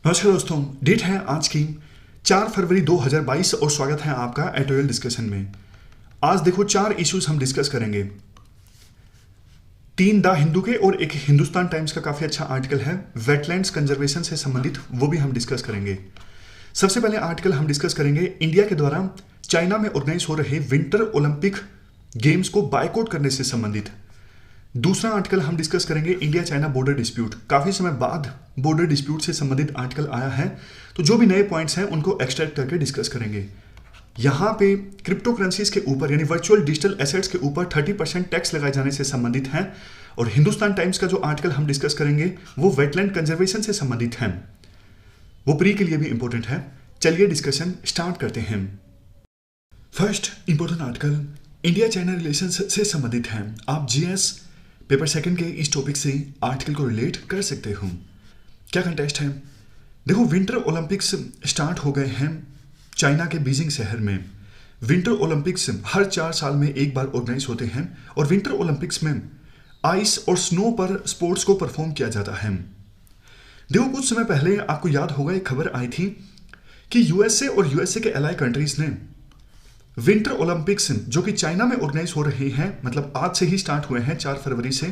नमस्कार दोस्तों, डेट है आज की 4 फरवरी 2022 और स्वागत है आपका एटोयल डिस्कशन में। आज देखो 4 इश्यूज हम डिस्कस करेंगे। 3 द हिंदू के और एक हिंदुस्तान टाइम्स का काफ़ी अच्छा आर्टिकल है वेटलैंड्स कंजर्वेशन से संबंधित, वो भी हम डिस्कस करेंगे। सबसे पहले आर्टिकल हम डिस्कस करेंगे इंडिया के द्वारा चाइना में ऑर्गेनाइज हो रहे विंटर ओलंपिक गेम्स को बायकॉट करने से संबंधित। दूसरा आर्टिकल हम डिस्कस करेंगे इंडिया चाइना बॉर्डर डिस्प्यूट। काफ़ी समय बाद बॉर्डर डिस्प्यूट से संबंधित आर्टिकल आया है, तो जो भी नए पॉइंट्स हैं उनको एक्सट्रैक्ट करके डिस्कस करेंगे। यहाँ पे क्रिप्टो करेंसीज के ऊपर यानी वर्चुअल डिजिटल एसेट्स के ऊपर 30% टैक्स लगाए जाने से संबंधित है। और हिंदुस्तान टाइम्स का जो आर्टिकल हम डिस्कस करेंगे वो वेटलैंड कंजर्वेशन से संबंधित है, वो प्री के लिए भी इंपॉर्टेंट है। चलिए डिस्कशन स्टार्ट करते हैं। First important article India China relation से संबंधित है। आप जीएस पेपर सेकंड के इस टॉपिक से आर्टिकल को रिलेट कर सकते हो। क्या कंटेस्ट है? देखो, विंटर ओलंपिक्स स्टार्ट हो गए हैं चाइना के बीजिंग शहर में। विंटर ओलंपिक्स हर 4 साल में एक बार ऑर्गेनाइज होते हैं और विंटर ओलंपिक्स में आइस और स्नो पर स्पोर्ट्स को परफॉर्म किया जाता है। देखो, कुछ समय पहले आपको याद होगा एक खबर आई थी कि यूएसए और यूएसए के एलाई कंट्रीज ने विंटर ओलंपिक्स जो कि चाइना में ऑर्गेनाइज हो रहे हैं, मतलब आज से ही स्टार्ट हुए हैं 4 फरवरी से,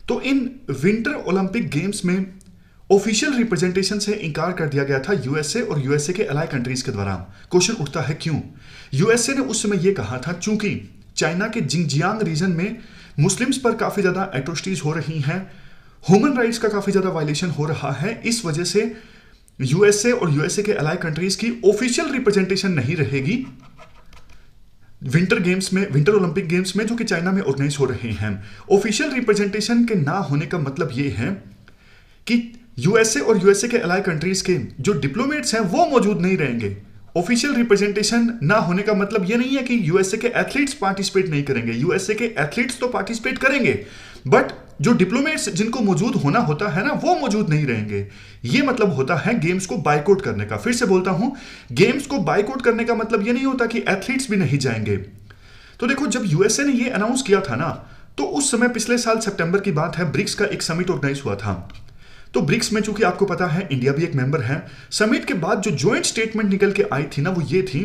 तो इन विंटर ओलंपिक गेम्स में ऑफिशियल रिप्रेजेंटेशन से इनकार कर दिया गया था यूएसए और यूएसए के एलाई कंट्रीज के द्वारा। क्वेश्चन उठता है क्यों? यूएसए ने उस समय यह कहा था चूंकि चाइना के जिंगजियांग रीजन में मुस्लिम्स पर काफी ज्यादा एट्रोसिटीज हो रही हैं, ह्यूमन राइट्स का काफी ज्यादा वायलेशन हो रहा है, इस वजह से यूएसए और यूएसए के एलाई कंट्रीज की ऑफिशियल रिप्रेजेंटेशन नहीं रहेगी विंटर गेम्स में, विंटर ओलंपिक गेम्स में जो कि चाइना में ऑर्गेनाइज हो रहे हैं। ऑफिशियल रिप्रेजेंटेशन के ना होने का मतलब ये है कि यूएसए और यूएसए के एलाई कंट्रीज के जो डिप्लोमेट्स हैं वो मौजूद नहीं रहेंगे। ऑफिशियल रिप्रेजेंटेशन ना होने का मतलब ये नहीं है कि यूएसए के एथलीट्स पार्टिसिपेट नहीं करेंगे। यूएसए के एथलीट्स तो पार्टिसिपेट करेंगे, बट जो डिप्लोमेट्स जिनको मौजूद होना होता है ना, वो मौजूद नहीं रहेंगे। ये मतलब होता है गेम्स को बायकॉट करने का। फिर से बोलता हूं, गेम्स को बायकॉट करने का मतलब ये नहीं होता कि एथलीट्स भी नहीं जाएंगे। तो देखो, जब यूएसए ने ये अनाउंस किया था ना, तो उस समय पिछले साल सितंबर की बात है, ब्रिक्स का एक समिट ऑर्गेनाइज हुआ था। तो ब्रिक्स में चूंकि आपको पता है इंडिया भी एक मेंबर है, समिट के बाद जो ज्वाइंट स्टेटमेंट निकल के आई थी ना, वो ये थी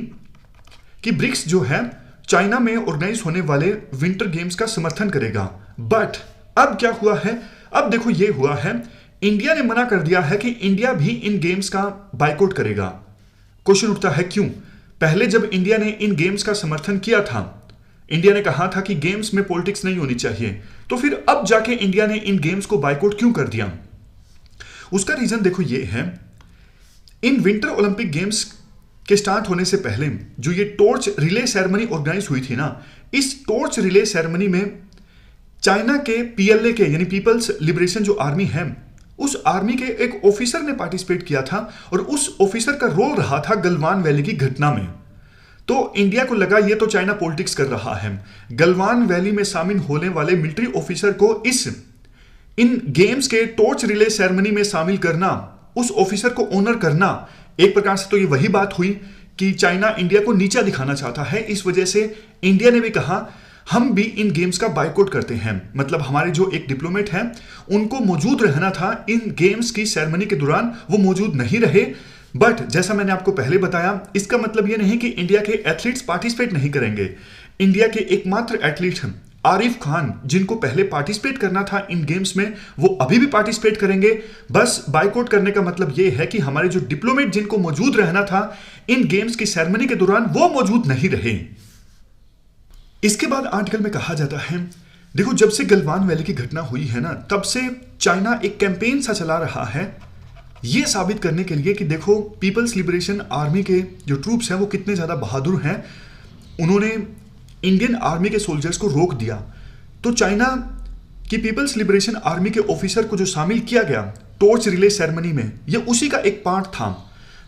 कि ब्रिक्स जो है चाइना में ऑर्गेनाइज होने वाले विंटर गेम्स का समर्थन करेगा। बट अब क्या हुआ है? अब देखो, ये हुआ है इंडिया ने मना कर दिया है कि इंडिया भी इन गेम्स का बायकॉट करेगा। क्वेश्चन उठता है क्यों? पहले जब इंडिया ने इन गेम्स का समर्थन किया था, इंडिया ने कहा था कि गेम्स में पॉलिटिक्स नहीं होनी चाहिए, तो फिर अब जाके इंडिया ने इन गेम्स को बायकॉट क्यों कर दिया? उसका रीजन देखो ये है, इन विंटर ओलंपिक गेम्स के स्टार्ट होने से पहले जो ये टॉर्च रिले सेरेमनी ऑर्गेनाइज हुई थी ना, इस टॉर्च रिले सेरेमनी में चाइना के पीएलए के यानी पीपल्स लिबरेशन जो आर्मी है, उस आर्मी के एक ऑफिसर ने पार्टिसिपेट किया था और उस ऑफिसर का रोल रहा था गलवान वैली की घटना में। तो इंडिया को लगा ये तो चाइना पॉलिटिक्स कर रहा है, गलवान वैली में शामिल होने वाले मिलिट्री ऑफिसर को इन गेम्स के टॉर्च रिले सेरेमनी में शामिल करना, उस ऑफिसर को ऑनर करना, एक प्रकार से तो ये वही बात हुई कि चाइना इंडिया को नीचा दिखाना चाहता है। इस वजह से इंडिया ने भी कहा हम भी इन गेम्स का बायकॉट करते हैं। मतलब हमारे जो एक डिप्लोमेट हैं उनको मौजूद रहना था इन गेम्स की सेरेमनी के दौरान, वो मौजूद नहीं रहे। बट जैसा मैंने आपको पहले बताया, इसका मतलब ये नहीं कि इंडिया के एथलीट्स पार्टिसिपेट नहीं करेंगे। इंडिया के एकमात्र एथलीट हैं आरिफ खान, जिनको पहले पार्टिसिपेट करना था इन गेम्स में, वो अभी भी पार्टिसिपेट करेंगे। बस बायकॉट करने का मतलब ये है कि हमारे जो डिप्लोमेट जिनको मौजूद रहना था इन गेम्स की सेरेमनी के दौरान, वो मौजूद नहीं रहे। इसके बाद आर्टिकल में कहा जाता है, देखो, जब से गलवान वैली की घटना हुई है ना, तब से चाइना एक कैंपेन सा चला रहा है ये साबित करने के लिए कि देखो पीपल्स लिबरेशन आर्मी के जो ट्रूप्स हैं वो कितने ज़्यादा बहादुर हैं। उन्होंने इंडियन आर्मी के सोल्जर्स को रोक दिया। तो चाइना की पीपल्स लिबरेशन आर्मी के ऑफिसर को जो शामिल किया गया टॉर्च रिले सेरेमनी में, ये उसी का एक पार्ट था।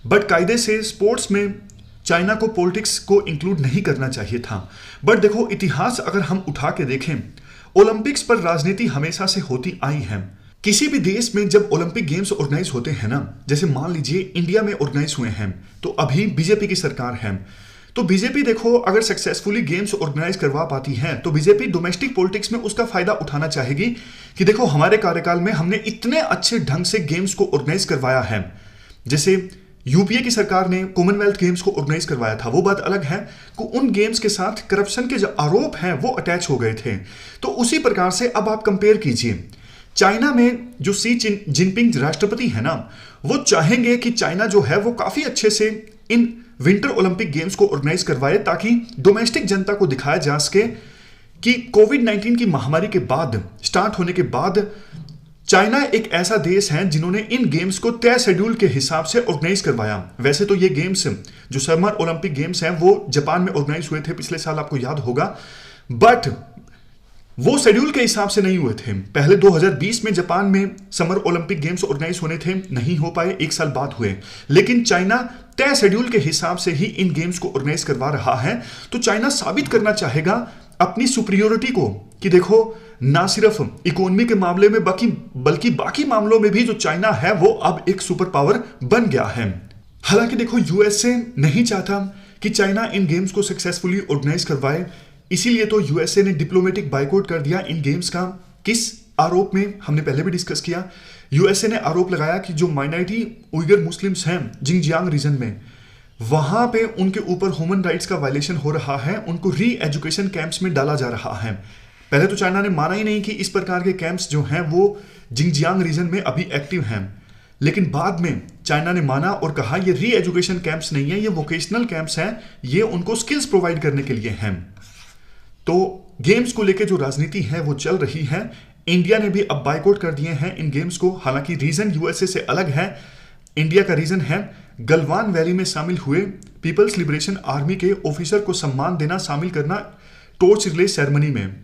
बट कायदे से स्पोर्ट्स में चाइना को पॉलिटिक्स को इंक्लूड नहीं करना चाहिए था। बट देखो, इतिहास अगर हम उठा के देखें, ओलंपिक्स पर राजनीति हमेशा से होती आई है। किसी भी देश में जब ओलंपिक गेम्स ऑर्गेनाइज होते हैं ना, जैसे मान लीजिए इंडिया में ऑर्गेनाइज हुए हैं, तो अभी बीजेपी की सरकार है, तो बीजेपी देखो अगर सक्सेसफुली गेम्स ऑर्गेनाइज करवा पाती है तो बीजेपी डोमेस्टिक पॉलिटिक्स में उसका फायदा उठाना चाहेगी कि देखो हमारे कार्यकाल में हमने इतने अच्छे ढंग से गेम्स को ऑर्गेनाइज करवाया है। जैसे यूपीए की सरकार ने कॉमनवेल्थ गेम्स को ऑर्गेनाइज करवाया था, वो बात अलग है कि उन गेम्स के साथ करप्शन के जो आरोप हैं वो अटैच हो गए थे। तो उसी प्रकार से अब आप कंपेयर कीजिए, चाइना में जो शी जिनपिंग राष्ट्रपति है ना, वो चाहेंगे कि चाइना जो है वो काफी अच्छे से इन विंटर ओलंपिक गेम्स को ऑर्गेनाइज करवाए, ताकि डोमेस्टिक जनता को दिखाया जा सके कि कोविड-19 की महामारी के बाद, स्टार्ट होने के बाद, चाइना एक ऐसा देश है जिन्होंने इन गेम्स को तय शेड्यूल के हिसाब से ऑर्गेनाइज करवाया। वैसे तो ये गेम्स जो समर ओलंपिक गेम्स हैं वो जापान में ऑर्गेनाइज हुए थे पिछले साल, आपको याद होगा, बट वो शेड्यूल के हिसाब से नहीं हुए थे। पहले 2020 में जापान में समर ओलंपिक गेम्स ऑर्गेनाइज होने थे, नहीं हो पाए, एक साल बाद हुए। लेकिन चाइना तय शेड्यूल के हिसाब से ही इन गेम्स को ऑर्गेनाइज करवा रहा है। तो चाइना साबित करना चाहेगा अपनी सुपीरियोरिटी को कि देखो, ना सिर्फ इकोनॉमी के मामले में बल्कि बाकी मामलों में भी जो चाइना है वो अब एक सुपर पावर बन गया है। हालांकि देखो, यूएसए नहीं चाहता कि चाइना इन गेम्स को सक्सेसफुली ऑर्गेनाइज करवाए, इसीलिए तो यूएसए ने डिप्लोमेटिक बायकॉट कर दिया इन गेम्स का। किस आरोप में, हमने पहले भी डिस्कस किया। यूएसए ने आरोप लगाया कि जो माइनॉरिटी उइगर मुस्लिम्स हैं जिंगजियांग रीजन में, वहां पे उनके ऊपर ह्यूमन राइट्स का वायलेशन हो रहा है, उनको री एजुकेशन कैंप्स में डाला जा रहा है। पहले तो चाइना ने माना ही नहीं कि इस प्रकार के कैंप्स जो हैं वो जिंगजियांग रीजन में अभी एक्टिव हैं, लेकिन बाद में चाइना ने माना और कहा ये री एजुकेशन कैंप्स नहीं है, ये वोकेशनल कैंप्स हैं, ये उनको स्किल्स प्रोवाइड करने के लिए हैं। तो गेम्स को लेकर जो राजनीति है वो चल रही है। इंडिया ने भी अब बायकॉट कर दिए हैं इन गेम्स को। हालांकि रीजन यूएसए से अलग है। इंडिया का रीजन है गलवान वैली में शामिल हुए पीपल्स लिबरेशन आर्मी के ऑफिसर को सम्मान देना, शामिल करना टॉर्च रिले सेरेमनी में।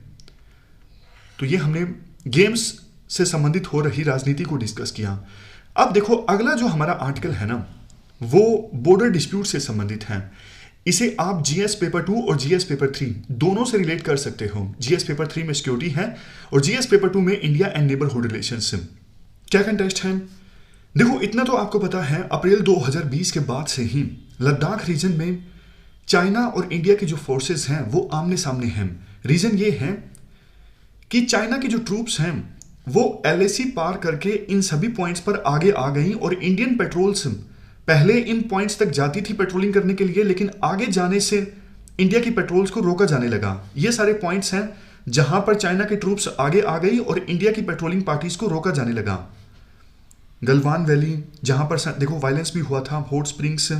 तो ये हमने गेम्स से संबंधित हो रही राजनीति को डिस्कस किया। अब देखो, अगला जो हमारा आर्टिकल है ना, वो बॉर्डर डिस्प्यूट से संबंधित है। इसे आप जीएस पेपर 2 और जीएस पेपर 3 दोनों से रिलेट कर सकते हो। जीएस पेपर 3 में सिक्योरिटी है और जीएस पेपर 2 में इंडिया एंड नेबरहुड रिलेशनशिप। क्या कंटेस्ट है? देखो, इतना तो आपको पता है, अप्रैल 2020 के बाद से ही लद्दाख रीजन में चाइना और इंडिया की जो फोर्सेस हैं वो आमने सामने हैं। रीजन ये है कि चाइना की जो ट्रूप्स हैं वो एलएसी पार करके इन सभी पॉइंट्स पर आगे आ गई और इंडियन पेट्रोल्स पहले इन पॉइंट्स तक जाती थी पेट्रोलिंग करने के लिए, लेकिन आगे जाने से इंडिया की पेट्रोल्स को रोका जाने लगा। ये सारे पॉइंट्स हैं जहां पर चाइना की ट्रूप्स आगे आ गई और इंडिया की पेट्रोलिंग पार्टीज को रोका जाने लगा। गलवान वैली, जहां पर देखो वायलेंस भी हुआ था, hot springs,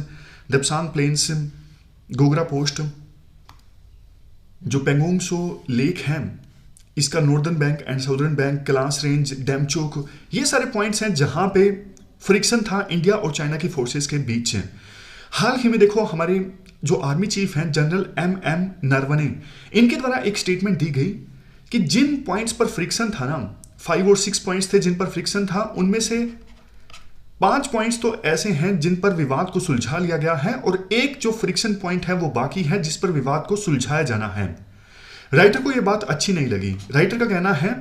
Depsang plains, Gogra post, जो पेंगोंग सो लेक है, इसका northern bank and southern bank, Kailash range, Demchok, ये सारे पॉइंट्स हैं जहां पे फ्रिक्शन था इंडिया और चाइना की फोर्सेस के बीच। हाल ही में देखो, हमारे जो आर्मी चीफ हैं जनरल एम नरवणे, इनके द्वारा एक स्टेटमेंट दी गई कि जिन पॉइंट्स पर फ्रिक्शन था ना, 5 और 6 पॉइंट्स थे जिन पर फ्रिक्शन था, उनमें से 5 पॉइंट्स तो ऐसे हैं जिन पर विवाद को सुलझा लिया गया है और एक जो फ्रिक्शन पॉइंट है वो बाकी है जिस पर विवाद को सुलझाया जाना है। राइटर को यह बात अच्छी नहीं लगी। राइटर का कहना है,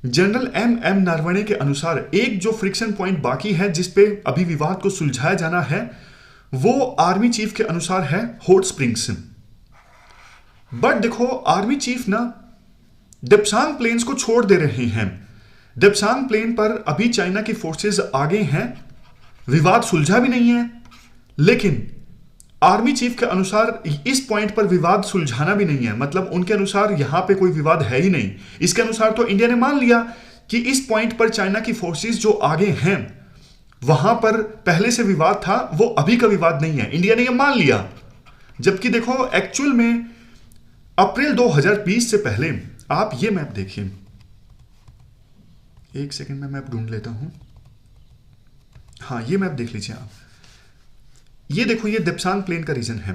जनरल एम नरवणे के अनुसार एक जो फ्रिक्शन पॉइंट बाकी है जिस पे अभी विवाद को सुलझाया जाना है, वो आर्मी चीफ के अनुसार है हॉट स्प्रिंग्स। बट देखो, आर्मी चीफ ना दपसांग प्लेन्स को छोड़ दे रहे हैं। दपसांग प्लेन पर अभी चाइना की फोर्सेस आगे हैं, विवाद सुलझा भी नहीं है, लेकिन आर्मी चीफ के अनुसार इस पॉइंट पर विवाद सुलझाना भी नहीं है। मतलब उनके अनुसार यहां पे कोई विवाद है ही नहीं। इसके अनुसार तो इंडिया ने मान लिया कि इस पॉइंट पर चाइना की फोर्सेस जो आगे हैं वहां पर पहले से विवाद था, वो अभी का विवाद नहीं है। इंडिया ने यह मान लिया। जबकि देखो, एक्चुअल में अप्रैल 2020 से पहले आप ये मैप देखिए, एक सेकेंड में मैप ढूंढ लेता हूं। हाँ, ये मैप देख लीजिए आप। ये देखो, ये दपसांग प्लेन का रीजन है।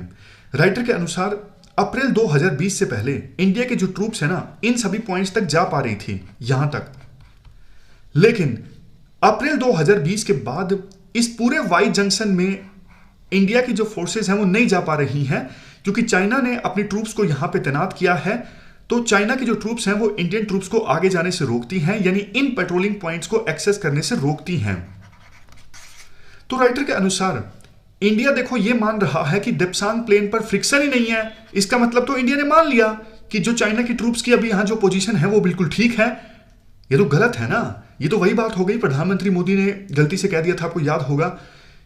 राइटर के अनुसार अप्रैल 2020 से पहले इंडिया के जो ट्रूप्स है ना, इन सभी पॉइंट्स तक जा पा रही थी, यहां तक। लेकिन अप्रैल 2020 के बाद इस पूरे वाई जंक्शन में इंडिया की जो फोर्सेस हैं वो नहीं जा पा रही हैं, क्योंकि चाइना ने अपनी ट्रूप्स को यहां पे तैनात किया है। तो चाइना की जो ट्रूप्स हैं वो इंडियन ट्रूप्स को आगे जाने से रोकती हैं, यानी इन पेट्रोलिंग पॉइंट्स को एक्सेस करने से रोकती हैं। तो राइटर के अनुसार इंडिया देखो ये मान रहा है कि दपसांग प्लेन पर फ्रिक्शन ही नहीं है। इसका मतलब तो इंडिया ने मान लिया कि जो चाइना की ट्रूप्स की अभी यहां जो पोजीशन है वो बिल्कुल ठीक है। ये तो गलत है ना। ये तो वही बात हो गई, प्रधानमंत्री मोदी ने गलती से कह दिया था, आपको याद होगा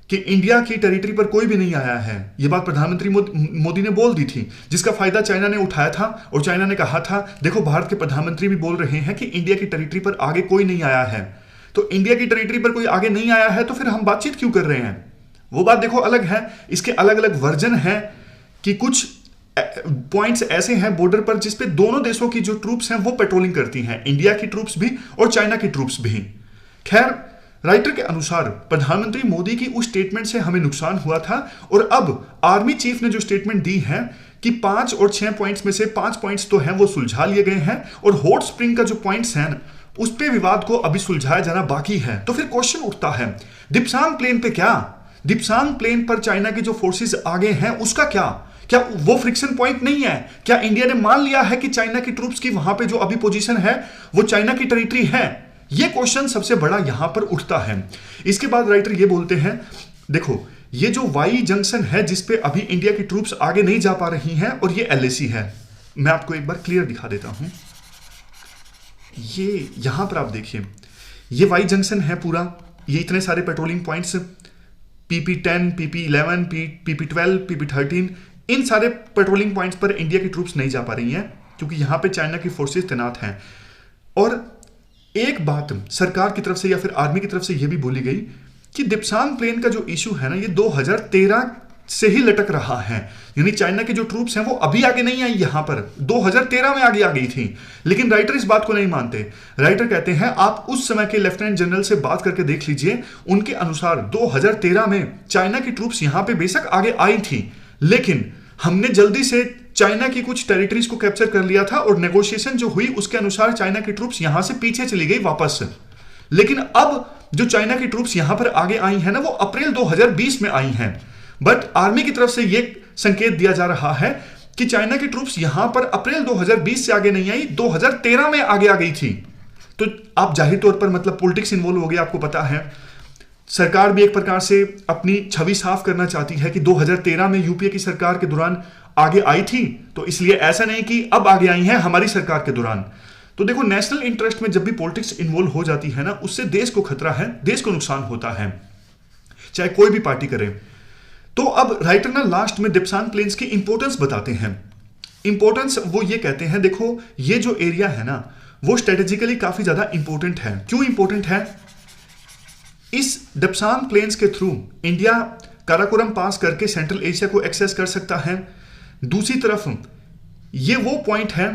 कि इंडिया की टेरिटरी पर कोई भी नहीं आया है। यह बात प्रधानमंत्री मोदी ने बोल दी थी, जिसका फायदा चाइना ने उठाया था और चाइना ने कहा था देखो भारत के प्रधानमंत्री भी बोल रहे हैं कि इंडिया की टेरिटरी पर आगे कोई नहीं आया है, तो इंडिया की टेरिटरी पर कोई आगे नहीं आया है तो फिर हम बातचीत क्यों कर रहे हैं। वो बात देखो अलग है। इसके अलग अलग वर्जन है कि कुछ पॉइंट्स ऐसे हैं बॉर्डर पर जिसपे दोनों देशों की जो ट्रूप्स हैं वो पेट्रोलिंग करती हैं, इंडिया की ट्रूप्स भी और चाइना की ट्रूप्स भी। खैर, राइटर के अनुसार प्रधानमंत्री मोदी की उस स्टेटमेंट से हमें नुकसान हुआ था और अब आर्मी चीफ ने जो स्टेटमेंट दी है कि 5 और 6 पॉइंट्स में से 5 पॉइंट्स तो हैं वो सुलझा लिए गए हैं और हॉट स्प्रिंग का जो पॉइंट्स हैं उस पे विवाद को अभी सुलझाया जाना बाकी है। तो फिर क्वेश्चन उठता है दिप्सांग प्लेन पे क्या, दिप्सांग प्लेन पर चाइना के जो फोर्सेस आगे हैं उसका क्या वो फ्रिक्शन पॉइंट नहीं है? क्या इंडिया ने मान लिया है कि चाइना की ट्रूप्स की वहां पे जो अभी पोजीशन है वो चाइना की टेरिटरी है? ये क्वेश्चन सबसे बड़ा यहां पर उठता है। इसके बाद राइटर ये बोलते हैं देखो ये जो वाई जंक्शन है जिसपे अभी इंडिया की ट्रूप्स आगे नहीं जा पा रही हैं और ये एलएसी है। मैं आपको एक बार क्लियर दिखा देता हूं। ये यहां पर आप देखिए ये वाई जंक्शन है पूरा, ये इतने सारे patrolling points PP10, PP11, PP12, PP13, इन सारे पेट्रोलिंग पॉइंट्स पर इंडिया की ट्रूप्स नहीं जा पा रही हैं क्योंकि यहां पे चाइना की फोर्सेस तैनात हैं। और एक बात सरकार की तरफ से या फिर आर्मी की तरफ से यह भी बोली गई कि दिप्सांग प्लेन का जो इशू है ना ये 2013 से ही लटक रहा है, यानी चाइना के जो ट्रूप्स हैं वो अभी आगे नहीं आई, यहां पर 2013 में आगे आ गई थी। लेकिन राइटर इस बात को नहीं मानते। राइटर कहते हैं आप उस समय के लेफ्टिनेंट जनरल से बात करके देख लीजिए, उनके अनुसार 2013 में चाइना की ट्रूप्स यहां पे बेशक आगे आई थी लेकिन हमने जल्दी से चाइना की कुछ टेरिटरीज को कैप्चर कर लिया था और नेगोशिएशन जो हुई उसके अनुसार चाइना की ट्रूप्स यहां से पीछे चली गई वापस। लेकिन अब जो चाइना की ट्रूप्स यहां पर आगे आई हैं ना वो अप्रैल 2020 में आई हैं। बट आर्मी की तरफ से यह संकेत दिया जा रहा है कि चाइना की ट्रूप्स यहां पर अप्रैल 2020 से आगे नहीं आई, 2013 में आगे आ गई थी। तो आप जाहिर तौर पर मतलब पॉलिटिक्स इन्वॉल्व हो गया, आपको पता है सरकार भी एक प्रकार से अपनी छवि साफ करना चाहती है कि 2013 में यूपीए की सरकार के दौरान आगे आई थी, तो इसलिए ऐसा नहीं कि अब आगे आई हैं हमारी सरकार के दौरान। तो देखो नेशनल इंटरेस्ट में जब भी पॉलिटिक्स इन्वॉल्व हो जाती है ना उससे देश को खतरा है, देश को नुकसान होता है, चाहे कोई भी पार्टी करे। तो अब राइटर ना लास्ट में दिप्सांग प्लेन्स की इंपॉर्टेंस बताते हैं। इंपॉर्टेंस वो ये कहते हैं देखो ये जो एरिया है ना वो स्ट्रेटेजिकली काफी ज्यादा इंपॉर्टेंट है। क्यों इंपॉर्टेंट है? इस दिप्सांग प्लेन्स के थ्रू इंडिया काराकोरम पास करके सेंट्रल एशिया को एक्सेस कर सकता है। दूसरी तरफ ये वो पॉइंट है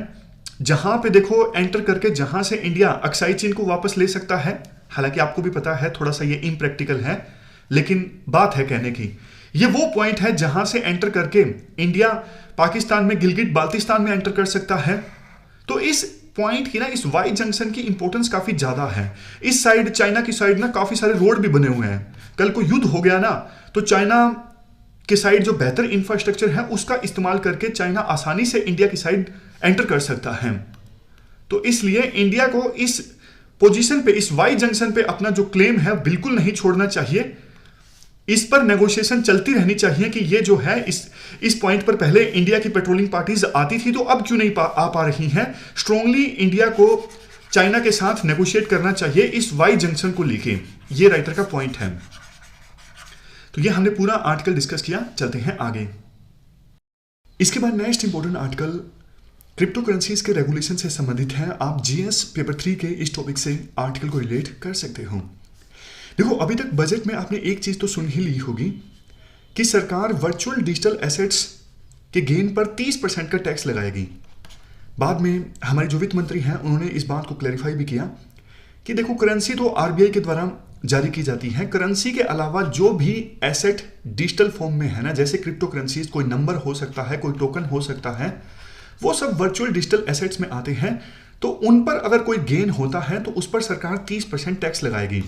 जहां पे देखो एंटर करके जहां से इंडिया अक्साई चीन को वापस ले सकता है। हालांकि आपको भी पता है थोड़ा सा ये इम्प्रैक्टिकल है लेकिन बात है कहने की। ये वो पॉइंट है जहां से एंटर करके इंडिया पाकिस्तान में गिलगिट बाल्टिस्तान में एंटर कर सकता है। तो इस पॉइंट की ना इस वाई जंक्शन की इंपॉर्टेंस काफी ज्यादा है। इस साइड चाइना की साइड ना काफी सारे रोड भी बने हुए हैं। कल को युद्ध हो गया ना तो चाइना के साइड जो बेहतर इंफ्रास्ट्रक्चर है उसका इस्तेमाल करके चाइना आसानी से इंडिया की साइड एंटर कर सकता है। तो इसलिए इंडिया को इस पोजीशन पे इस वाई जंक्शन पे अपना जो क्लेम है बिल्कुल नहीं छोड़ना चाहिए। इस पर नेगोशिएशन चलती रहनी चाहिए कि ये जो है इस पॉइंट पर पहले इंडिया की पेट्रोलिंग पार्टीज आती थी तो अब क्यों नहीं आ पा रही हैं। स्ट्रांगली इंडिया को चाइना के साथ नेगोशिएट करना चाहिए इस वाई जंक्शन को लेके। ये राइटर का पॉइंट है। तो ये हमने पूरा आर्टिकल डिस्कस किया, चलते हैं आगे। इसके बाद next important article crypto currencies के रेगुलेशन से संबंधित है। आप जीएस पेपर 3 के इस टॉपिक से आर्टिकल को रिलेट कर सकते हो। देखो अभी तक बजट में आपने एक चीज तो सुन ही ली होगी कि सरकार वर्चुअल डिजिटल एसेट्स के गेन पर 30% का टैक्स लगाएगी। बाद में हमारे जो वित्त मंत्री हैं उन्होंने इस बात को क्लैरिफाई भी किया कि देखो करेंसी तो आरबीआई के द्वारा जारी की जाती है। करेंसी के अलावा जो भी एसेट डिजिटल फॉर्म में है ना, जैसे क्रिप्टो करेंसीज, कोई नंबर हो सकता है, कोई टोकन हो सकता है, वो सब वर्चुअल डिजिटल एसेट्स में आते हैं। तो उन पर अगर कोई गेन होता है तो उस पर सरकार 30% टैक्स लगाएगी।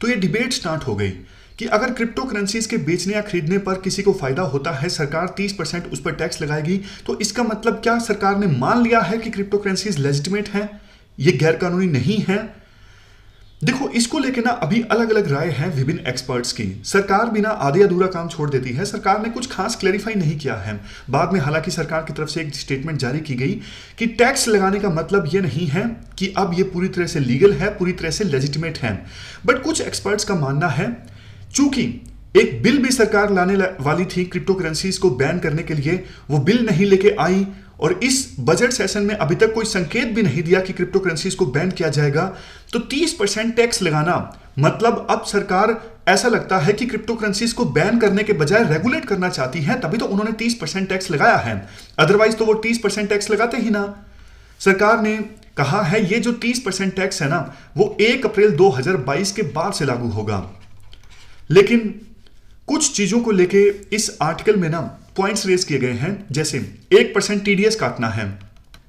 तो ये डिबेट स्टार्ट हो गई कि अगर क्रिप्टो करेंसीज के बेचने या खरीदने पर किसी को फायदा होता है, सरकार 30% उस पर टैक्स लगाएगी, तो इसका मतलब क्या सरकार ने मान लिया है कि क्रिप्टो करेंसीज लेजिटिमेट है, ये गैर कानूनी नहीं है? देखो इसको लेके ना अभी अलग अलग राय है विभिन्न एक्सपर्ट्स की। सरकार भी ना आधे अधूरा काम छोड़ देती है, सरकार ने कुछ खास क्लैरिफाई नहीं किया है। बाद में हालांकि सरकार की तरफ से एक स्टेटमेंट जारी की गई कि टैक्स लगाने का मतलब ये नहीं है कि अब ये पूरी तरह से लीगल है, पूरी तरह से लेजिटिमेट है। बट कुछ एक्सपर्ट्स का मानना है चूंकि एक बिल भी सरकार लाने वाली थी क्रिप्टो करेंसीज को बैन करने के लिए, वो बिल नहीं लेके आई और इस बजट सेशन में अभी तक कोई संकेत भी नहीं दिया कि क्रिप्टो करेंसीज को बैन किया जाएगा। तो 30% टैक्स लगाना मतलब अब सरकार ऐसा लगता है कि क्रिप्टो करेंसीज को बैन करने के बजाय रेगुलेट करना चाहती है, तभी तो उन्होंने 30% टैक्स लगाया है, अदरवाइज तो वो 30% टैक्स लगाते ही ना। सरकार ने कहा है ये जो 30% टैक्स है ना वो 1 अप्रैल 2022 के बाद से लागू होगा। लेकिन कुछ चीजों को लेके इस आर्टिकल में ना पॉइंट्स रेज किए गए हैं, जैसे 1% टीडीएस काटना है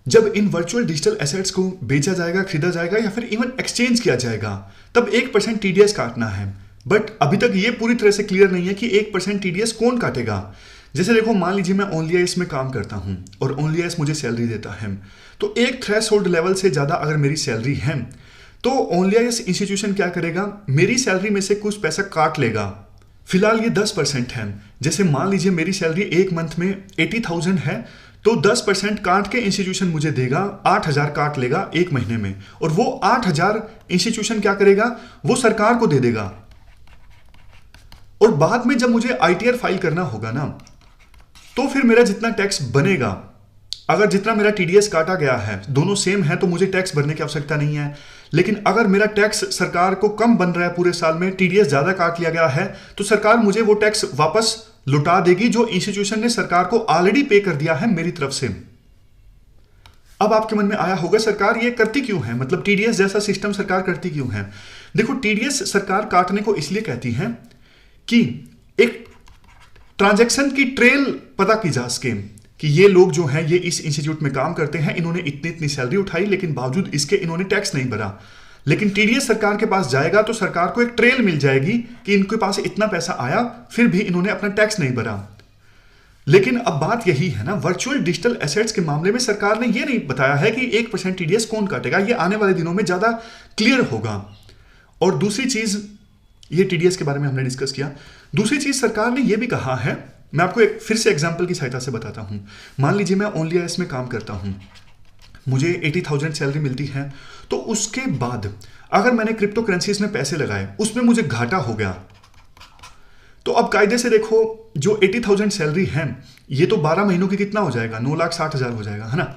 जब इन वर्चुअल डिजिटल एसेट्स को बेचा जाएगा, खरीदा जाएगा या फिर इवन एक्सचेंज किया जाएगा, तब 1% टीडीएस काटना है। बट अभी तक ये पूरी तरह से क्लियर नहीं है कि 1% टीडीएस कौन काटेगा। जैसे देखो, मान लीजिए मैं ओनलीआईएस में काम करता हूं और ओनलीआईएस मुझे सैलरी देता है, तो एक थ्रेशोल्ड लेवल से ज्यादा अगर मेरी सैलरी है तो ओनलीआईएस इंस्टीट्यूशन क्या करेगा, मेरी सैलरी में से कुछ पैसा काट लेगा। फिलहाल ये 10% है। जैसे मान लीजिए मेरी सैलरी एक मंथ में 80,000 है, तो 10% काट के इंस्टीट्यूशन मुझे देगा, 8,000 काट लेगा एक महीने में, और वो 8,000 इंस्टीट्यूशन क्या करेगा, वो सरकार को दे देगा। और बाद में जब मुझे आईटीआर फाइल करना होगा ना, तो फिर मेरा जितना टैक्स बनेगा, अगर जितना मेरा टीडीएस काटा गया है दोनों सेम है तो मुझे टैक्स भरने की आवश्यकता नहीं है। लेकिन अगर मेरा टैक्स सरकार को कम बन रहा है पूरे साल में, टीडीएस ज्यादा काट लिया गया है, तो सरकार मुझे वो टैक्स वापस लौटा देगी जो इंस्टीट्यूशन ने सरकार को ऑलरेडी पे कर दिया है मेरी तरफ से। अब आपके मन में आया होगा सरकार ये करती क्यों है, मतलब टीडीएस जैसा सिस्टम सरकार करती क्यों है। देखो, टीडीएस सरकार काटने को इसलिए कहती है कि एक ट्रांजैक्शन की ट्रेल पता की जा सके कि ये लोग जो हैं ये इस इंस्टीट्यूट में काम करते हैं, इन्होंने इतनी इतनी सैलरी उठाई, लेकिन बावजूद इसके इन्होंने टैक्स नहीं भरा। लेकिन टीडीएस सरकार के पास जाएगा तो सरकार को एक ट्रेल मिल जाएगी कि इनके पास इतना पैसा आया, फिर भी इन्होंने अपना टैक्स नहीं भरा। लेकिन अब बात यही है ना, वर्चुअल डिजिटल एसेट्स के मामले में सरकार ने यह नहीं बताया है कि 1% टीडीएस कौन काटेगा। ये आने वाले दिनों में ज्यादा क्लियर होगा। और दूसरी चीज, ये टीडीएस के बारे में हमने डिस्कस किया। दूसरी चीज सरकार ने यह भी कहा है, मैं आपको एक फिर से एग्जांपल की सहायता से बताता हूं। मान लीजिए मैं ओनलीआईएस में काम करता हूं, मुझे 80,000 सैलरी मिलती है, तो उसके बाद अगर मैंने क्रिप्टो करेंसीज में पैसे लगाए, उसमें मुझे घाटा हो गया, तो अब कायदे से देखो जो 80,000 सैलरी है ये तो 12 महीनों की कितना हो जाएगा, 9,60,000 हो जाएगा, है ना?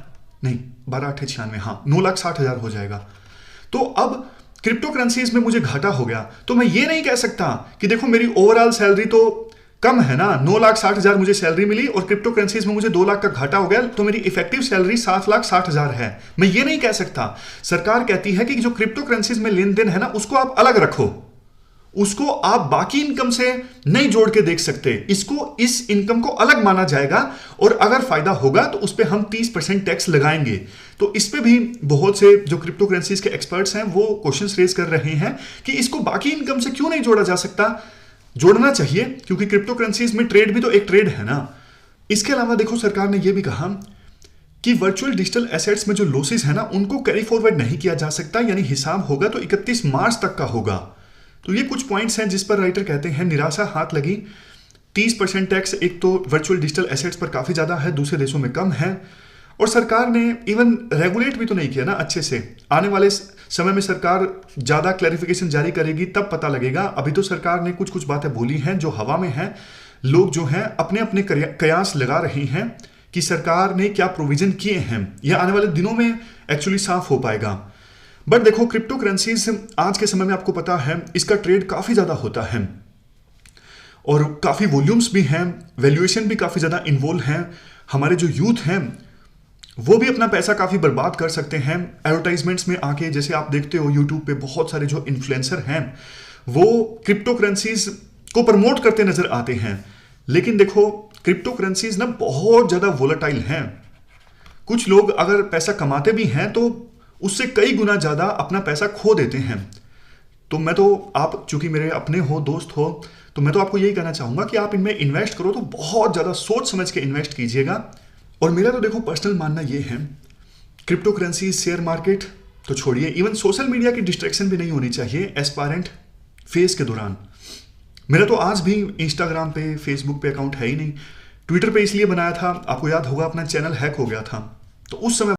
नहीं, 12,98,96, हाँ 9,60,000 हो जाएगा। तो अब क्रिप्टो करेंसीज में मुझे घाटा हो गया, तो मैं ये नहीं कह सकता कि देखो मेरी ओवरऑल सैलरी तो कम है ना, 9,60,000 मुझे सैलरी मिली और क्रिप्टो करेंसीज में मुझे 2 लाख का घाटा हो गया, तो मेरी इफेक्टिव सैलरी 7,60,000 है। मैं ये नहीं कह सकता। सरकार कहती है कि जो क्रिप्टो करेंसीज में लेन देन है ना, उसको आप अलग रखो, उसको आप बाकी इनकम से नहीं जोड़ के देख सकते, इसको इस इनकम को अलग माना जाएगा, और अगर फायदा होगा तो उस पर हम 30% टैक्स लगाएंगे। तो इस पे भी बहुत से जो क्रिप्टो करेंसीज के एक्सपर्ट्स हैं वो क्वेश्चंस रेज कर रहे हैं कि इसको बाकी इनकम से क्यों नहीं जोड़ा जा सकता। जोड़ना चाहिए, क्योंकि क्रिप्टो करेंसीज में ट्रेड भी तो एक ट्रेड है ना। इसके अलावा देखो, सरकार ने यह भी कहा कि वर्चुअल डिजिटल एसेट्स में जो लॉसेस है ना, उनको कैरी फॉरवर्ड नहीं किया जा सकता, यानी हिसाब होगा तो 31 मार्च तक का होगा। तो ये कुछ पॉइंट्स हैं जिस पर राइटर कहते हैं निराशा हाथ लगी। 30% टैक्स एक तो वर्चुअल डिजिटल एसेट्स पर काफी ज्यादा है, दूसरे देशों में कम है, और सरकार ने इवन रेगुलेट भी तो नहीं किया ना अच्छे से। आने वाले समय में सरकार ज्यादा क्लैरिफिकेशन जारी करेगी तब पता लगेगा। अभी तो सरकार ने कुछ कुछ बातें बोली हैं जो हवा में हैं। लोग जो हैं अपने अपने कयास लगा रहे हैं कि सरकार ने क्या प्रोविजन किए हैं। यह आने वाले दिनों में एक्चुअली साफ हो पाएगा। बट देखो, क्रिप्टो करेंसीज आज के समय में आपको पता है इसका ट्रेड काफी ज्यादा होता है और काफी वॉल्यूम्स भी हैं, वैल्यूएशन भी काफी ज्यादा इन्वॉल्व हैं। हमारे जो यूथ हैं वो भी अपना पैसा काफी बर्बाद कर सकते हैं एडवर्टाइजमेंट्स में आके। जैसे आप देखते हो यूट्यूब पे बहुत सारे जो इन्फ्लुएंसर हैं वो क्रिप्टो करेंसीज को प्रमोट करते नजर आते हैं। लेकिन देखो, क्रिप्टो करेंसीज ना बहुत ज्यादा वोलेटाइल हैं। कुछ लोग अगर पैसा कमाते भी हैं तो उससे कई गुना ज्यादा अपना पैसा खो देते हैं। तो मैं तो, आप चूंकि मेरे अपने हो, दोस्त हो, तो मैं तो आपको यही कहना चाहूंगा कि आप इनमें इन्वेस्ट करो तो बहुत ज्यादा सोच समझ के इन्वेस्ट कीजिएगा। और मेरा तो देखो पर्सनल मानना ये है, क्रिप्टो करेंसी, शेयर मार्केट तो छोड़िए, इवन सोशल मीडिया की डिस्ट्रैक्शन भी नहीं होनी चाहिए एस्पायरेंट फेज के दौरान। मेरा तो आज भी इंस्टाग्राम पे, फेसबुक पे अकाउंट है ही नहीं। ट्विटर पे इसलिए बनाया था, आपको याद होगा अपना चैनल हैक हो गया था, तो उस समय